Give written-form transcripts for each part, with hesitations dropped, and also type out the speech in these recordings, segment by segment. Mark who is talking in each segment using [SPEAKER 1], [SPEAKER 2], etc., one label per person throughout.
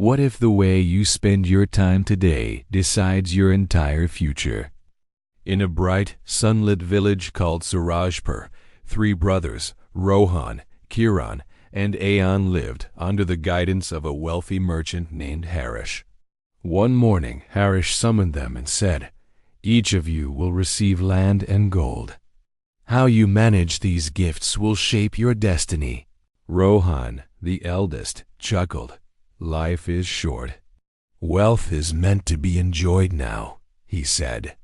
[SPEAKER 1] What if the way you spend your time today decides your entire future? In a bright, sunlit village called Surajpur, three brothers, Rohan, Kiran, and Ayan lived under the guidance of a wealthy merchant named Harish. One morning, Harish summoned them and said, "Each of you will receive land and gold. How you manage these gifts will shape your destiny." Rohan, the eldest, chuckled. "Life is short. Wealth is meant to be enjoyed now," he said.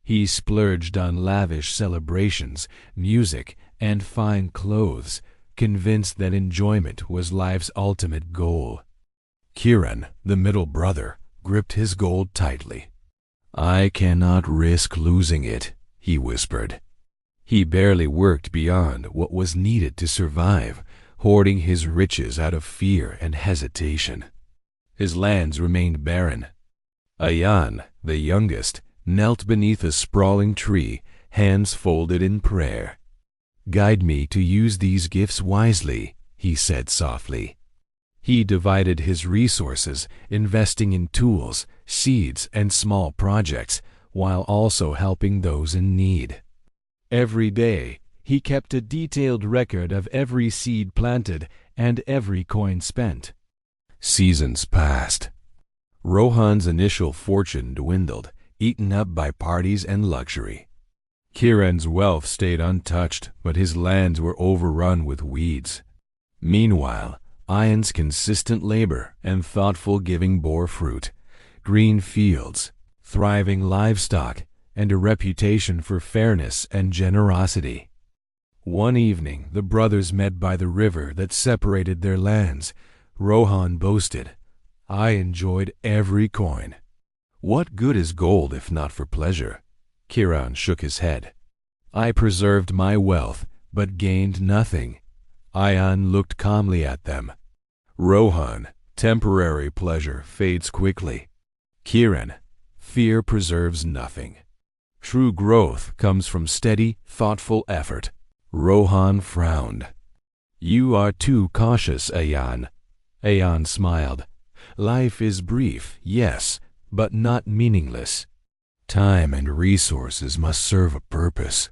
[SPEAKER 1] He splurged on lavish celebrations, music, and fine clothes, convinced that enjoyment was life's ultimate goal. Kiran, the middle brother, gripped his gold tightly. "I cannot risk losing it," he whispered. He barely worked beyond what was needed to survive, hoarding his riches out of fear and hesitation. His lands remained barren. Ayan, the youngest, knelt beneath a sprawling tree, hands folded in prayer. "Guide me to use these gifts wisely," he said softly. He divided his resources, investing in tools, seeds, and small projects, while also helping those in need. Every day, he kept a detailed record of every seed planted and every coin spent. Seasons passed. Rohan's initial fortune dwindled, eaten up by parties and luxury. Kiran's wealth stayed untouched, but his lands were overrun with weeds. Meanwhile, Ayan's consistent labor and thoughtful giving bore fruit. Green fields, thriving livestock, and a reputation for fairness and generosity. One evening, the brothers met by the river that separated their lands. Rohan boasted, "I enjoyed every coin." "What good is gold if not for pleasure?" Kiran shook his head. "I preserved my wealth, but gained nothing." Ayan looked calmly at them. "Rohan, temporary pleasure fades quickly." Kiran, "Fear preserves nothing. True growth comes from steady, thoughtful effort." Rohan frowned. "You are too cautious, Ayan." Ayan smiled. "Life is brief, yes, but not meaningless. Time and resources must serve a purpose.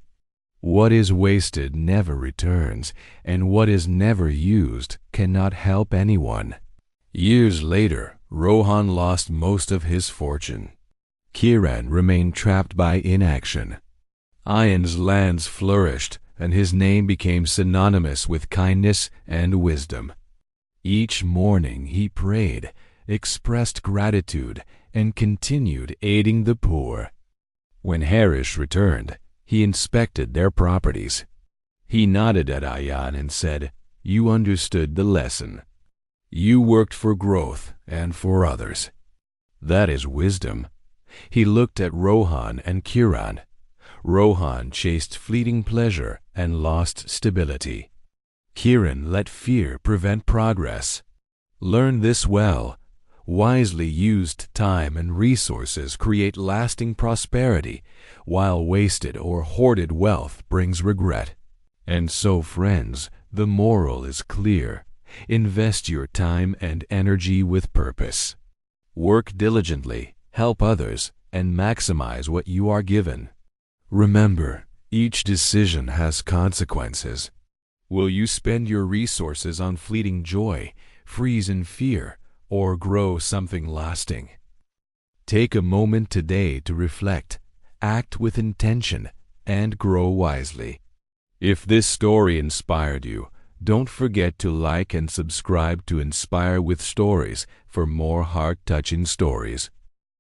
[SPEAKER 1] What is wasted never returns, and what is never used cannot help anyone." Years later, Rohan lost most of his fortune. Kiran remained trapped by inaction. Ayan's lands flourished, and his name became synonymous with kindness and wisdom. Each morning he prayed, expressed gratitude, and continued aiding the poor. When Harish returned, he inspected their properties. He nodded at Ayan and said, "You understood the lesson. You worked for growth and for others. That is wisdom." He looked at Rohan and Kiran. Rohan chased fleeting pleasure and lost stability. Kiran let fear prevent progress. Learn this well. Wisely used time and resources create lasting prosperity, while wasted or hoarded wealth brings regret. And so, friends, the moral is clear. Invest your time and energy with purpose. Work diligently, help others, and maximize what you are given. Remember, each decision has consequences. Will you spend your resources on fleeting joy, freeze in fear, or grow something lasting? Take a moment today to reflect, act with intention, and grow wisely. If this story inspired you, don't forget to like and subscribe to Inspire with Stories for more heart-touching stories.